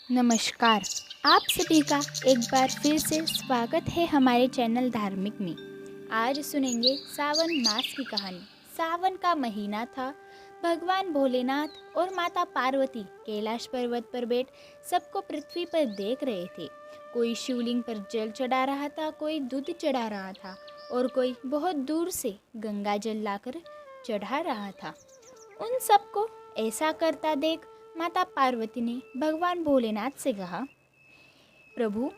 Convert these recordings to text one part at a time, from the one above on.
नमस्कार। आप सभी का एक बार फिर से स्वागत है हमारे चैनल धार्मिक में। आज सुनेंगे सावन मास की कहानी। सावन का महीना था। भगवान भोलेनाथ और माता पार्वती कैलाश पर्वत पर बैठ सबको पृथ्वी पर देख रहे थे। कोई शिवलिंग पर जल चढ़ा रहा था, कोई दूध चढ़ा रहा था और कोई बहुत दूर से गंगा जल लाकर चढ़ा रहा था। उन सबको ऐसा करता देख माता पार्वती ने भगवान भोलेनाथ से कहा, प्रभु,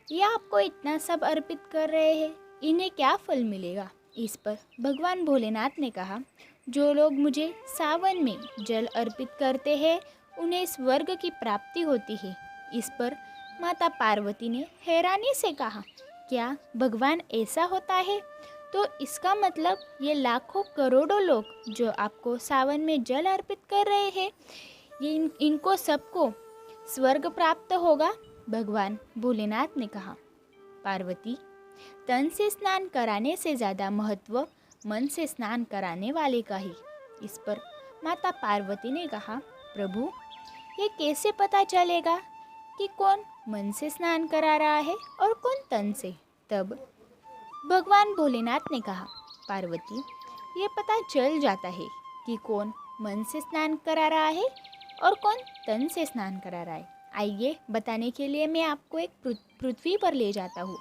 ये आपको इतना सब अर्पित कर रहे हैं, इन्हें क्या फल मिलेगा? इस पर भगवान भोलेनाथ ने कहा, जो लोग मुझे सावन में जल अर्पित करते हैं उन्हें स्वर्ग की प्राप्ति होती है। इस पर माता पार्वती ने हैरानी से कहा, क्या भगवान ऐसा होता है? तो इसका मतलब ये लाखों करोड़ों लोग जो आपको सावन में जल अर्पित कर रहे हैं, इनको सबको स्वर्ग प्राप्त होगा? भगवान भोलेनाथ ने कहा, पार्वती, तन से स्नान कराने से ज़्यादा महत्व मन से स्नान कराने वाले का ही। इस पर माता पार्वती ने कहा, प्रभु, ये कैसे पता चलेगा कि कौन मन से स्नान करा रहा है और कौन तन से? तब भगवान भोलेनाथ ने कहा, पार्वती, ये पता चल जाता है कि कौन मन से स्नान करा रहा है और कौन तन से स्नान करा रहा है। आइए, बताने के लिए मैं आपको एक पृथ्वी पर ले जाता हूँ।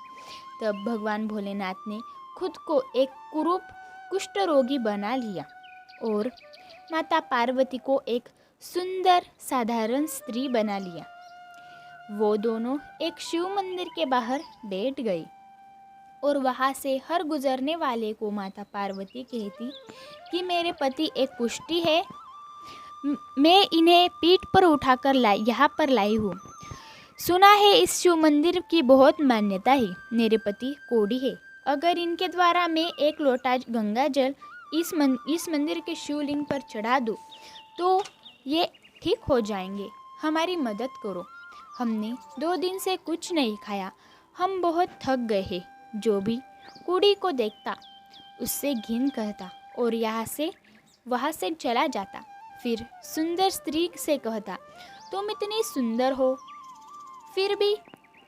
तब भगवान भोलेनाथ ने खुद को एक कुरूप कुष्ठ रोगी बना लिया और माता पार्वती को एक सुंदर साधारण स्त्री बना लिया। वो दोनों एक शिव मंदिर के बाहर बैठ गई और वहाँ से हर गुजरने वाले को माता पार्वती कहती कि मेरे पति एक कुष्ठी है, मैं इन्हें पीठ पर उठाकर यहाँ पर लाई हूँ। सुना है इस शिव मंदिर की बहुत मान्यता है। मेरे पति कोढ़ी है। अगर इनके द्वारा मैं एक लोटा गंगा जल इस मंदिर के शिवलिंग पर चढ़ा दूँ तो ये ठीक हो जाएंगे। हमारी मदद करो। हमने 2 दिन से कुछ नहीं खाया। हम बहुत थक गए हैं। जो भी कुड़ी को देखता उससे घिन करता और वहाँ से चला जाता। फिर सुंदर स्त्री से कहता, तुम इतनी सुंदर हो, फिर भी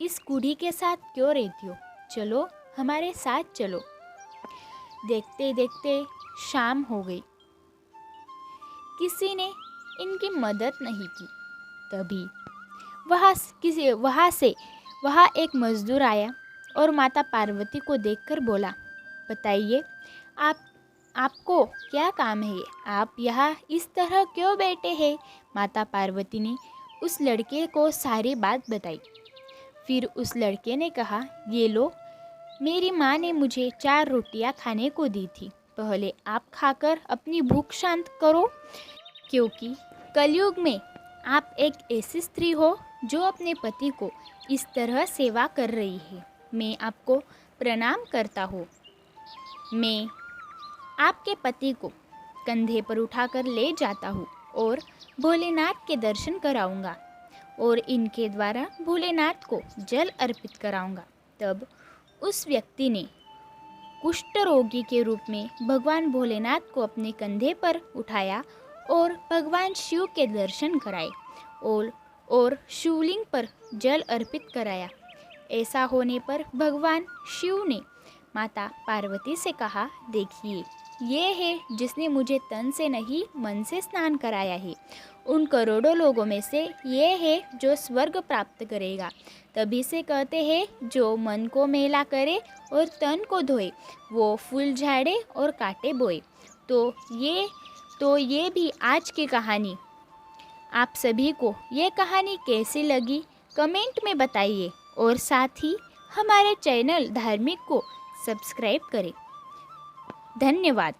इस कुड़ी के साथ क्यों रहती हो? चलो, हमारे साथ चलो। देखते देखते शाम हो गई। किसी ने इनकी मदद नहीं की। तभी वहाँ एक मजदूर आया और माता पार्वती को देखकर बोला, बताइए, आपको क्या काम है? आप यहाँ इस तरह क्यों बैठे हैं? माता पार्वती ने उस लड़के को सारी बात बताई। फिर उस लड़के ने कहा, ये लो, मेरी माँ ने मुझे 4 रोटियाँ खाने को दी थी। पहले आप खाकर अपनी भूख शांत करो, क्योंकि कलयुग में आप एक ऐसी स्त्री हो जो अपने पति को इस तरह सेवा कर रही है। मैं आपको प्रणाम करता हूँ। मैं आपके पति को कंधे पर उठाकर ले जाता हूँ और भोलेनाथ के दर्शन कराऊंगा और इनके द्वारा भोलेनाथ को जल अर्पित कराऊंगा। तब उस व्यक्ति ने कुष्ठ रोगी के रूप में भगवान भोलेनाथ को अपने कंधे पर उठाया और भगवान शिव के दर्शन कराए और शिवलिंग पर जल अर्पित कराया। ऐसा होने पर भगवान शिव ने माता पार्वती से कहा, देखिए, ये है जिसने मुझे तन से नहीं मन से स्नान कराया है। उन करोड़ों लोगों में से ये है जो स्वर्ग प्राप्त करेगा। तभी से कहते हैं, जो मन को मैला करे और तन को धोए वो फूल झाड़े और कांटे बोए। तो ये भी आज की कहानी। आप सभी को ये कहानी कैसी लगी कमेंट में बताइए और साथ ही हमारे चैनल धार्मिक को सब्सक्राइब करें। धन्यवाद।